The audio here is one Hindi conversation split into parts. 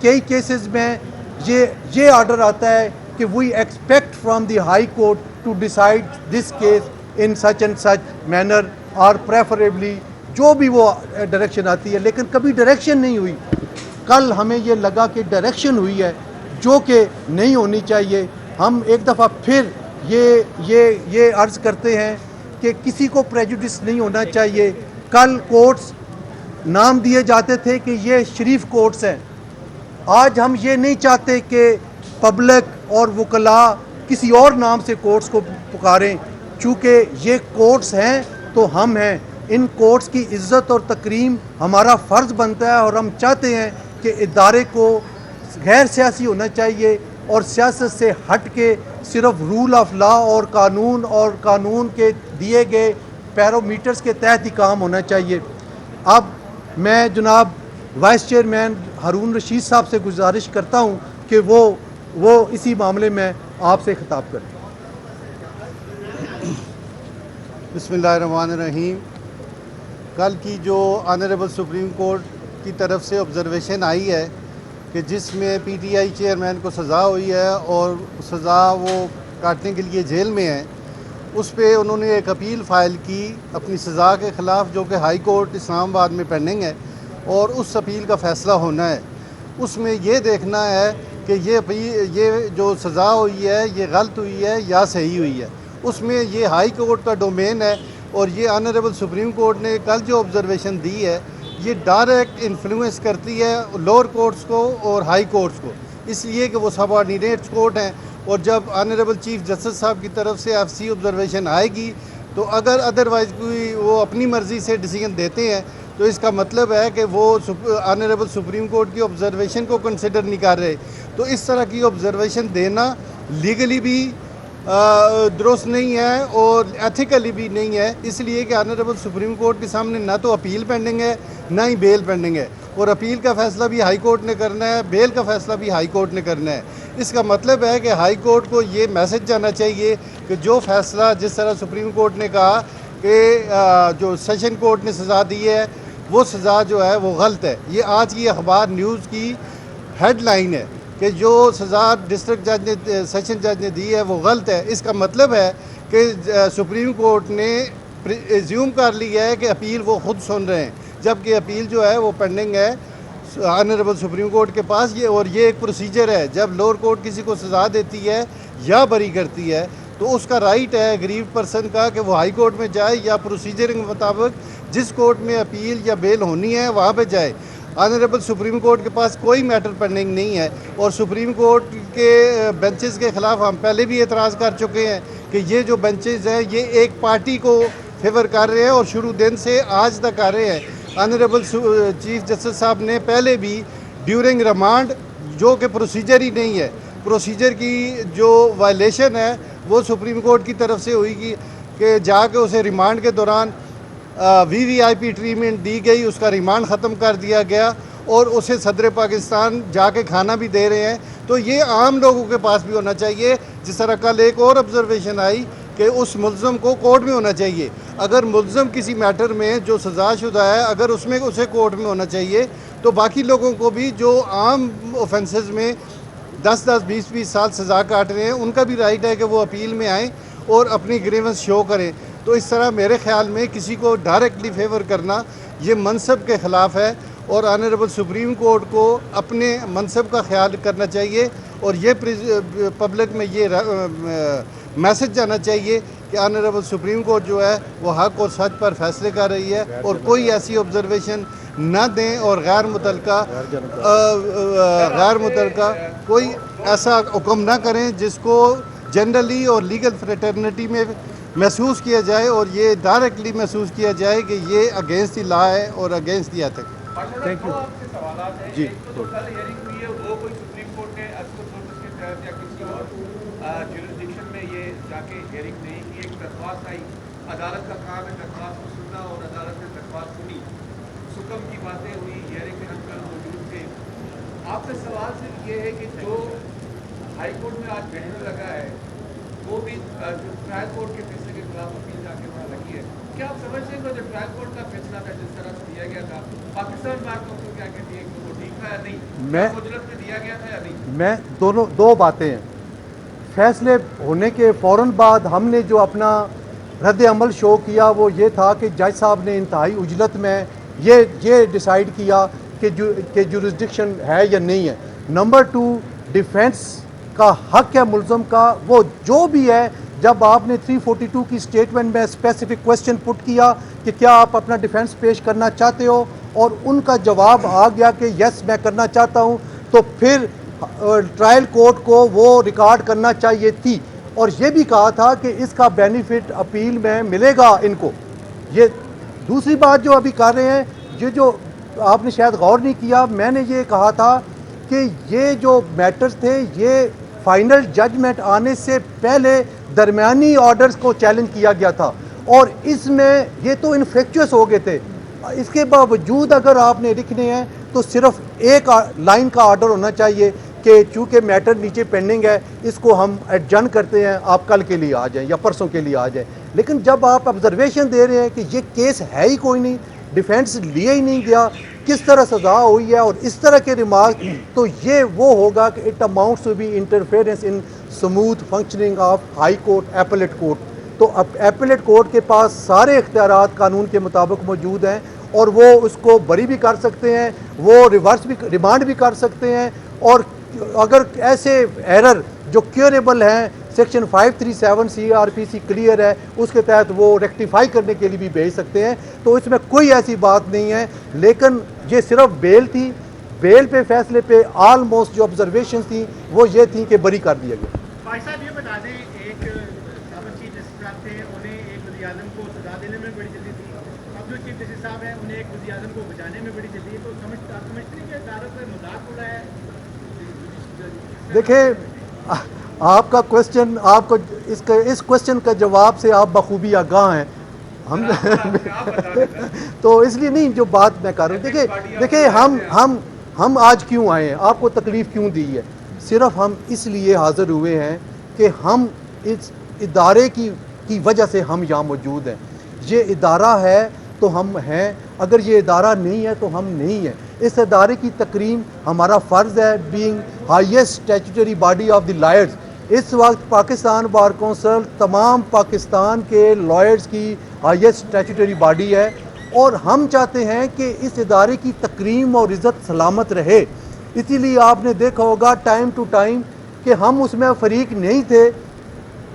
कई केसेस में ये ऑर्डर आता है कि we expect from the high court to decide this case in such and such manner और प्रेफरेबली जो भी वो डायरेक्शन आती है, लेकिन कभी डायरेक्शन नहीं हुई। कल हमें ये लगा कि डायरेक्शन हुई है जो कि नहीं होनी चाहिए। हम एक दफ़ा फिर ये अर्ज़ करते हैं कि किसी को प्रेजुडिस नहीं होना चाहिए। कल कोर्ट्स नाम दिए जाते थे कि ये शरीफ कोर्ट्स हैं, आज हम ये नहीं चाहते कि पब्लिक और वकला किसी और नाम से कोर्ट्स को पुकारें। चूँकि ये कोर्ट्स हैं तो हम हैं, इन कोर्ट्स की इज़्ज़त और तकरीम हमारा फ़र्ज़ बनता है और हम चाहते हैं कि इदारे को गैर सियासी होना चाहिए और सियासत से हट के सिर्फ रूल ऑफ लॉ और कानून के दिए गए पैरामीटर्स के तहत ही काम होना चाहिए। अब मैं जनाब वाइस चेयरमैन हारून रशीद साहब से गुजारिश करता हूं कि वो इसी मामले में आपसे खिताब करें। बिस्मिल्लाहिर्रहमानिर्रहीम। कल की जो ऑनरेबल सुप्रीम कोर्ट की तरफ से ऑब्जर्वेशन आई है कि जिसमें पीटीआई चेयरमैन को सज़ा हुई है और सज़ा वो काटने के लिए जेल में है, उस पे उन्होंने एक अपील फ़ाइल की अपनी सज़ा के ख़िलाफ़, जो कि हाई कोर्ट इस्लामाबाद में पेंडिंग है और उस अपील का फ़ैसला होना है। उसमें ये देखना है कि ये जो सज़ा हुई है ये गलत हुई है या सही हुई है। उसमें ये हाई कोर्ट का डोमेन है और ये ऑनरेबल सुप्रीम कोर्ट ने कल जो ऑब्जर्वेशन दी है ये डायरेक्ट इन्फ्लुएंस करती है लोअर कोर्ट्स को और हाई कोर्ट्स को, इसलिए कि वो सबऑर्डिनेट कोर्ट हैं। और जब ऑनरेबल चीफ जस्टिस साहब की तरफ से एफसी ऑब्जर्वेशन आएगी तो अगर अदरवाइज़ कोई वो अपनी मर्ज़ी से डिसीजन देते हैं तो इसका मतलब है कि वो ऑनरेबल सुप्रीम कोर्ट की ऑब्जर्वेशन को कंसिडर नहीं कर रहे। तो इस तरह की ऑब्जर्वेशन देना लीगली भी दुरुस्त नहीं है और एथिकली भी नहीं है, इसलिए कि ऑनरेबल सुप्रीम कोर्ट के सामने ना तो अपील पेंडिंग है ना ही बेल पेंडिंग है और अपील का फ़ैसला भी हाई कोर्ट ने करना है, बेल का फ़ैसला भी हाई कोर्ट ने करना है। इसका मतलब है कि हाई कोर्ट को ये मैसेज जाना चाहिए कि जो फ़ैसला जिस तरह सुप्रीम कोर्ट ने कहा कि जो सेशन कोर्ट ने सज़ा दी है वो सज़ा जो है वो गलत है। ये आज की अखबार न्यूज़ की हेडलाइन है कि जो सज़ा डिस्ट्रिक्ट जज ने सेशन जज ने दी है वो गलत है। इसका मतलब है कि सुप्रीम कोर्ट ने एज्यूम कर लिया है कि अपील वो ख़ुद सुन रहे हैं, जबकि अपील जो है वो पेंडिंग है ऑनरेबल सुप्रीम कोर्ट के पास। और ये एक प्रोसीजर है, जब लोअर कोर्ट किसी को सज़ा देती है या बरी करती है तो उसका राइट है गरीब पर्सन का कि वो हाई कोर्ट में जाए या प्रोसीजर के मुताबिक जिस कोर्ट में अपील या बेल होनी है वहाँ पे जाए। ऑनरेबल सुप्रीम कोर्ट के पास कोई मैटर पेंडिंग नहीं है और सुप्रीम कोर्ट के बेंचेस के ख़िलाफ़ हम पहले भी एतराज़ कर चुके हैं कि ये जो बेंचेस हैं ये एक पार्टी को फेवर कर रहे हैं और शुरू दिन से आज तक कर रहे हैं। ऑनरेबल चीफ जस्टिस साहब ने पहले भी ड्यूरिंग रिमांड, जो कि प्रोसीजर ही नहीं है, प्रोसीजर की जो वायलेशन है वो सुप्रीम कोर्ट की तरफ से हुई कि जाके उसे रिमांड के दौरान वीवीआईपी ट्रीटमेंट दी गई, उसका रिमांड ख़त्म कर दिया गया और उसे सदर पाकिस्तान जाके खाना भी दे रहे हैं। तो ये आम लोगों के पास भी होना चाहिए। जिस तरह कल एक और ऑब्जर्वेशन आई कि उस मुल्ज़म को कोर्ट में होना चाहिए। अगर मुल्ज़म किसी मैटर में जो सज़ाशुदा है अगर उसमें उसे कोर्ट में होना चाहिए तो बाकी लोगों को भी जो आम ऑफेंसेस में 10-10, 20-20 साल सज़ा काट रहे हैं उनका भी राइट है कि वो अपील में आएँ और अपनी ग्रीवेंस शो करें। तो इस तरह मेरे ख़्याल में किसी को डायरेक्टली फेवर करना ये मनसब के ख़िलाफ़ है और ऑनरेबल सुप्रीम कोर्ट को अपने मनसब का ख्याल करना चाहिए और ये पब्लिक में ये मैसेज जाना चाहिए कि ऑनरेबल सुप्रीम कोर्ट जो है वो हक और सच पर फैसले कर रही है और कोई ऐसी ऑब्जर्वेशन ना दें और गैर मुतलका कोई ऐसा हुक्म ना करें जिसको जनरली और लीगल फ्रेटर्निटी में महसूस किया जाए और ये डायरेक्टली महसूस किया जाए कि ये अगेंस्ट द लॉ है और against the ethics. Thank you ji. तो कल हियरिंग हुई है वो कोई सुप्रीम कोर्ट ने एस्कोस नोटिस के तहत या किसी और जुरिसडिक्शन में ये जाके हियरिंग नहीं की, एक दरख्वास्त आई, अदालत का काम है दरख्वास्त को सुनना और अदालत ने दरख्वास्त सुनी, सुकम की बातें हुई, हियरिंग में हम कल मौजूद थे। आपसे सवाल सिर्फ ये है कि जो हाई कोर्ट में आज बैठने लगा है वो भी जो ट्रायल कोर्ट के फैसले के खिलाफ अपील जाके वहाँ लगी है, क्या आप समझते हैं कि जो ट्रायल कोर्ट का फैसला था जिस तरह से दिया गया था, पाकिस्तान बार काउंसिल क्या कहती है कि वो ठीक था या नहीं, मैं- मुजरत में दिया गया था या नहीं? मैं दो बातें हैं। फैसले होने के फ़ौरन बाद हमने जो अपना रद्द अमल शो किया वो ये था कि जज साहब ने इंतहाई उजलत में ये डिसाइड किया कि जुरिस्डिक्शन है या नहीं है। नंबर 2, डिफेंस का हक है मुल्ज़म का, वो जो भी है। जब आपने 342 की स्टेटमेंट में स्पेसिफिक क्वेश्चन पुट किया कि क्या आप अपना डिफेंस पेश करना चाहते हो और उनका जवाब आ गया कि यस मैं करना चाहता हूँ, तो फिर ट्रायल कोर्ट को वो रिकॉर्ड करना चाहिए थी और ये भी कहा था कि इसका बेनिफिट अपील में मिलेगा इनको। ये दूसरी बात जो अभी कर रहे हैं, ये जो आपने शायद गौर नहीं किया, मैंने ये कहा था कि ये जो मैटर्स थे ये फाइनल जजमेंट आने से पहले दरमियानी ऑर्डर्स को चैलेंज किया गया था और इसमें ये तो इनफेक्चुअस हो गए थे। इसके बावजूद अगर आपने लिखने हैं तो सिर्फ एक लाइन का ऑर्डर होना चाहिए कि चूँकि मैटर नीचे पेंडिंग है इसको हम एडजर्न करते हैं, आप कल के लिए आ जाएं या परसों के लिए आ जाएं। लेकिन जब आप ऑब्जर्वेशन दे रहे हैं कि ये केस है ही कोई नहीं, डिफेंस लिए ही नहीं गया, किस तरह सजा हुई है और इस तरह के रिमार्क, तो ये वो होगा कि it amounts to be interference in smooth functioning of high court appellate court. तो अब एपेलेट कोर्ट के पास सारे इख्तियारात कानून के मुताबिक मौजूद हैं और वो उसको बरी भी कर सकते हैं, वो रिवर्स भी रिमांड भी कर सकते हैं और अगर ऐसे एरर जो क्योरेबल हैं सेक्शन 537 CRPC क्लियर है उसके तहत वो रेक्टिफाई करने के लिए भी भेज सकते हैं। तो इसमें कोई ऐसी बात नहीं है। लेकिन ये सिर्फ बेल थी, बेल पे फैसले पे ऑलमोस्ट जो ऑब्जर्वेशन थी वो ये थी कि बरी कर दिया गया। भाई साहब ये बता दें, एक साबिक चीफ जस्टिस साहब थे, उन्हें एक वज़ीर आज़म को सजा देने में बड़ी जल्दी थी। अब जो चीफ जस्टिस साहब हैं उन्हें एक वज़ीर आज़म को बचाने में बड़ी जल्दी है। तो समझते हैं कि अदालत में मजाक उड़ा है? देखिए आपका क्वेश्चन, आपको इस क्वेश्चन का जवाब से आप बखूबी आगाह हैं। हम तो इसलिए नहीं जो बात मैं कर रहा हूँ, देखिए हम आज क्यों आए हैं, आपको तकलीफ़ क्यों दी है, सिर्फ हम इसलिए हाज़िर हुए हैं कि हम इस इदारे की वजह से हम यहाँ मौजूद हैं। ये इदारा है तो हम हैं, अगर ये इदारा नहीं है तो हम नहीं हैं। इस इदारे की तकरीम हमारा फ़र्ज़ है, being highest statutory body of the lawyers. इस वक्त पाकिस्तान बार कौंसिल तमाम पाकिस्तान के लॉयर्स की हाईएस्ट स्टैट्यूटरी बॉडी है और हम चाहते हैं कि इस इदारे की तकरीम और इज़्ज़त सलामत रहे। इसीलिए आपने देखा होगा टाइम टू टाइम कि हम उसमें फ़रीक नहीं थे,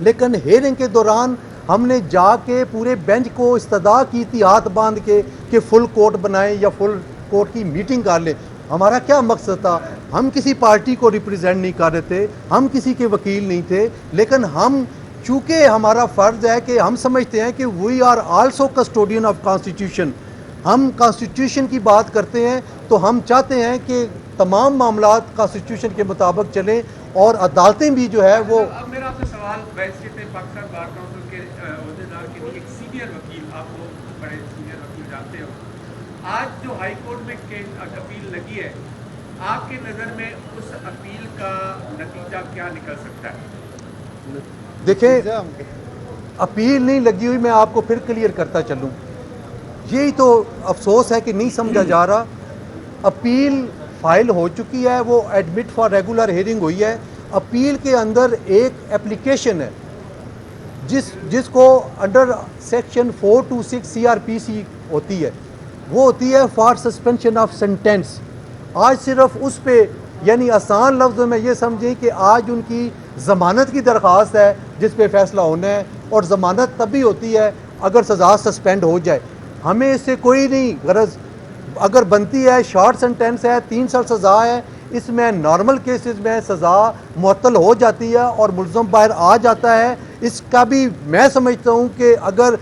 लेकिन हेयरिंग के दौरान हमने जाके पूरे बेंच को इस्तदा की थी हाथ बांध के कि फुल कोर्ट बनाएं या फुल कोर्ट की मीटिंग कर लें। हमारा क्या मकसद था, हम किसी पार्टी को रिप्रेजेंट नहीं कर रहे थे, हम किसी के वकील नहीं थे, लेकिन हम चूँकि हमारा फ़र्ज़ है कि हम समझते हैं कि we are also custodian of constitution, हम कॉन्स्टिट्यूशन की बात करते हैं तो हम चाहते हैं कि तमाम मामलात कॉन्स्टिट्यूशन के मुताबिक चलें और अदालतें भी जो है वो। अब मेरा आपसे सवाल, बैरिस्टर पाकिस्तान बार काउंसिल के अहदेदार के लिए एक सीनियर वकील, आप लोग बड़े सीनियर वकील जानते हो, आज जो हाई कोर्ट में अपील लगी है, आपके नज़र में उस अपील का नतीजा क्या निकल सकता है? देखें अपील नहीं लगी हुई, मैं आपको फिर क्लियर करता चलूँ, यही तो अफसोस है कि नहीं समझा जा रहा। अपील फाइल हो चुकी है, वो एडमिट फॉर रेगुलर हियरिंग हुई है। अपील के अंदर एक एप्लीकेशन है जिसको अंडर सेक्शन 426 CRPC होती है, वो होती है फॉर सस्पेंशन ऑफ सेंटेंस। आज सिर्फ उस पे यानी आसान लफ्ज़ों में ये समझें कि आज उनकी ज़मानत की दरख्वास्त है जिस पे फ़ैसला होना है और ज़मानत तभी होती है अगर सज़ा सस्पेंड हो जाए। हमें इससे कोई नहीं गरज, अगर बनती है शॉर्ट सेंटेंस है, 3 साल सज़ा है, इसमें नॉर्मल केसेस में सज़ा मुअत्तल हो जाती है और मुल्ज़म बाहर आ जाता है। इसका भी मैं समझता हूँ कि अगर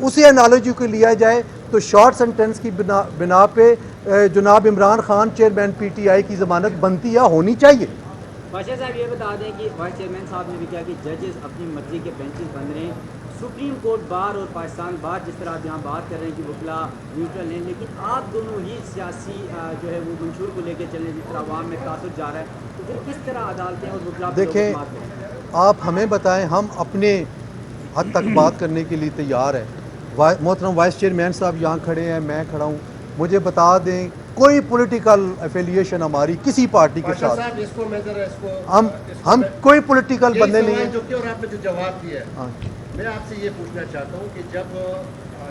उसी एनालॉजी को लिया जाए तो शॉर्ट सेंटेंस की बिना पे जनाब इमरान खान चेयरमैन PTI की ज़मानत बनती है, होनी चाहिए। बादशाह साहब ये बता दें कि वाइस चेयरमैन साहब ने भी कहा कि जजेस अपनी मर्जी के बेंचेस बन रहे हैं। सुप्रीम कोर्ट बार और पाकिस्तान बार जिस तरह आप यहाँ बात कर रहे हैं कि वकला न्यूट्रल हैं, लेकिन आप दोनों ही सियासी जो है वो मंशूर को लेकर चलें जिस तरह अवाम में तासुर जा रहा है, तो फिर किस तरह अदालतें और वकला देखें आप हमें बताएं, हम अपने हद तक बात करने के लिए तैयार हैं। मोहतरम वाइस चेयरमैन साहब यहाँ खड़े हैं, मैं खड़ा हूँ, मुझे बता दें कोई पॉलिटिकल एफिलिएशन हमारी किसी पार्टी के साथ, हम कोई पॉलिटिकल बंदे नहीं हैं। और आपने जो जवाब दिया है, हाँ। मैं आपसे ये पूछना चाहता हूँ कि जब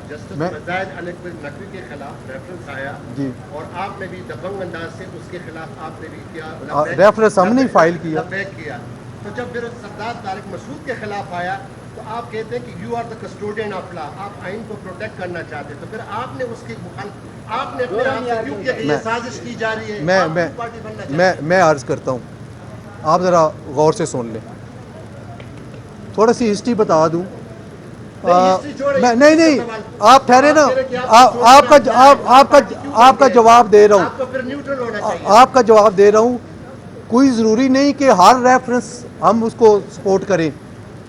जस्टिस मैं- मजाज अली नकवी के खिलाफ रेफरेंस आया जी। और आपने भी दबंग अंदाज से उसके खिलाफ आपने भी किया रेफरेंस हमने ही फाइल किया। किया, तो जब फिर सरदार तारिक मसूद के खिलाफ आया तो आप कहते हैं कि you are the custodian of law, आप आइन को प्रोटेक्ट करना चाहते हैं, तो फिर आपने उसकी आपने अपने आप से क्यों किया कि ये साजिश की जा रही है? आप किस पार्टी बनना चाहते हैं? मैं अर्ज करता हूँ, आप ज़रा गौर से सुन लें, थोड़ा सी हिस्ट्री बता दूँ। नहीं, आप ठहरे ना, आपका जवाब दे रहा हूँ, आपको फिर न्यूट्रल होना चाहिए। आपका जवाब दे रहा हूँ। कोई ज़रूरी नहीं कि हर रेफरेंस हम उसको सपोर्ट करें।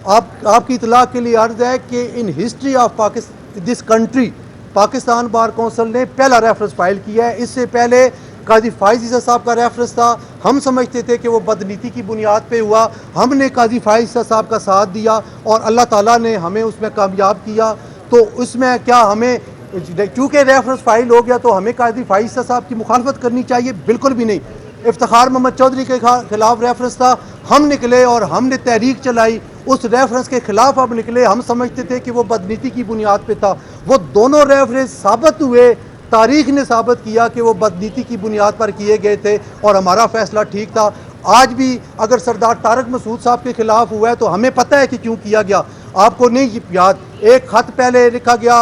आपकी इतला के लिए अर्ज है कि in history of Pakistan this country Pakistan bar council ने पहला रेफरेंस फाइल किया है। इससे पहले काजी फाइज ईसा साहब का रेफरेंस था, हम समझते थे कि वो बदनीति की बुनियाद पे हुआ, हमने काजी फाइज ईसा साहब का साथ दिया और अल्लाह ताला ने हमें उसमें कामयाब किया। तो उसमें क्या हमें, चूँकि रेफरेंस फाइल हो गया तो हमें काजी फाइज ईसा साहब की मुखालफत करनी चाहिए? बिल्कुल भी नहीं। इफ्तिखार मोहम्मद चौधरी के खिलाफ रेफरेंस था, हम निकले और हमने तहरीक चलाई, उस रेफरेंस के खिलाफ अब निकले। हम समझते थे कि वो बदनीति की बुनियाद पे था। वो दोनों रेफरेंस साबित हुए, तारीख ने साबित किया कि वो बदनीति की बुनियाद पर किए गए थे और हमारा फैसला ठीक था। आज भी अगर सरदार तारिक मसूद साहब के खिलाफ हुआ है तो हमें पता है कि क्यों किया गया। आपको नहीं याद, एक खत पहले लिखा गया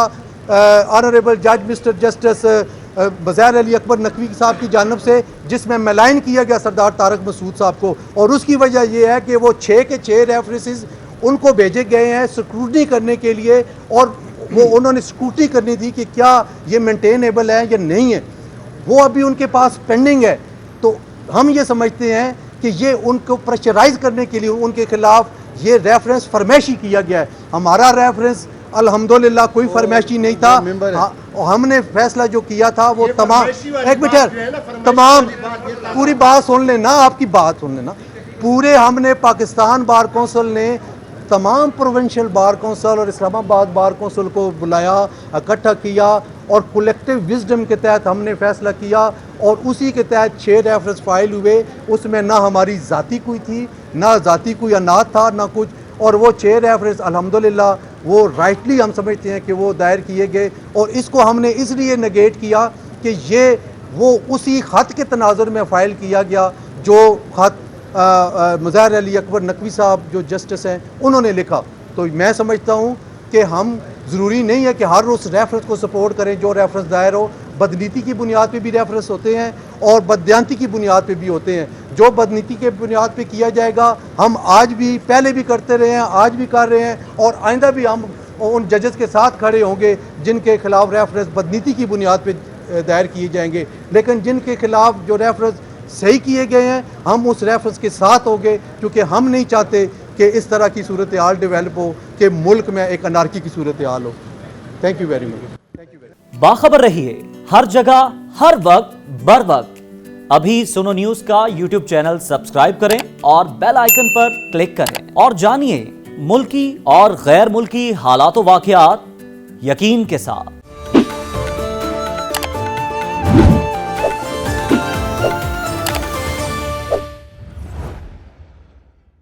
ऑनरेबल जज मिस्टर जस्टिस बज़ैर अली अकबर नकवी साहब की जानब से, जिसमें मेलाइन किया गया सरदार तारिक मसूद साहब को, और उसकी वजह यह है कि वो 6 के 6 रेफरेंसेस उनको भेजे गए हैं स्क्रूटनी करने के लिए, और वो उन्होंने स्क्रूटनी करनी थी कि क्या ये मेंटेनेबल है या नहीं है। वो अभी उनके पास पेंडिंग है। तो हम ये समझते हैं कि ये उनको प्रेशराइज करने के लिए उनके खिलाफ ये रेफरेंस फरमाइशी किया गया है। हमारा रेफरेंस अल्हम्दुलिल्लाह कोई फरमाइशी नहीं था। हमने फैसला जो किया था वो तमाम, एक मिनट, तमाम पूरी बात सुन लेना, आपकी बात सुन लेना। पूरे हमने पाकिस्तान बार कौंसिल ने तमाम प्रोविंशियल बार कौंसिल और इस्लामाबाद बार कौंसिल को बुलाया, इकट्ठा किया और कलेक्टिव विजडम के तहत हमने फैसला किया और उसी के तहत 6 रेफरेंस फाइल हुए। उसमें ना हमारी ज़ाती कोई थी, ना ज़ाती कोई अनाथ था, ना कुछ, और वो 6 रेफरेंस अल्हम्दुलिल्लाह वो राइटली हम समझते हैं कि वो दायर किए गए। और इसको हमने इसलिए नेगेट किया कि ये वो उसी ख़त के तनाजुर में फ़ाइल किया गया जो ख़त मज़ार अली अकबर नकवी साहब जो जस्टिस हैं उन्होंने लिखा। तो मैं समझता हूँ कि हम ज़रूरी नहीं है कि हर उस रेफरेंस को सपोर्ट करें जो रेफरेंस दायर हो। बदनीति की बुनियाद पे भी रेफरेंस होते हैं और बदयांती की बुनियाद पे भी होते हैं। जो बदनीति के बुनियाद पे किया जाएगा, हम आज भी, पहले भी करते रहे हैं, आज भी कर रहे हैं और आइंदा भी हम उन जजेस के साथ खड़े होंगे जिनके खिलाफ रेफरेंस बदनीति की बुनियाद पे दायर किए जाएंगे। लेकिन जिनके खिलाफ जो रेफरेंस सही किए गए हैं, हम उस रेफरेंस के साथ होंगे, क्योंकि हम नहीं चाहते कि इस तरह की सूरत हाल डेवलप हो कि मुल्क में एक अनार्की की सूरत हाल हो। Thank you very much. बाखबर रहिए हर जगह हर वक्त बर वक्त। अभी सुनो न्यूज का यूट्यूब चैनल सब्सक्राइब करें और बेल आइकन पर क्लिक करें और जानिए मुल्की और गैर मुल्की हालात व वाक़यात यकीन के साथ।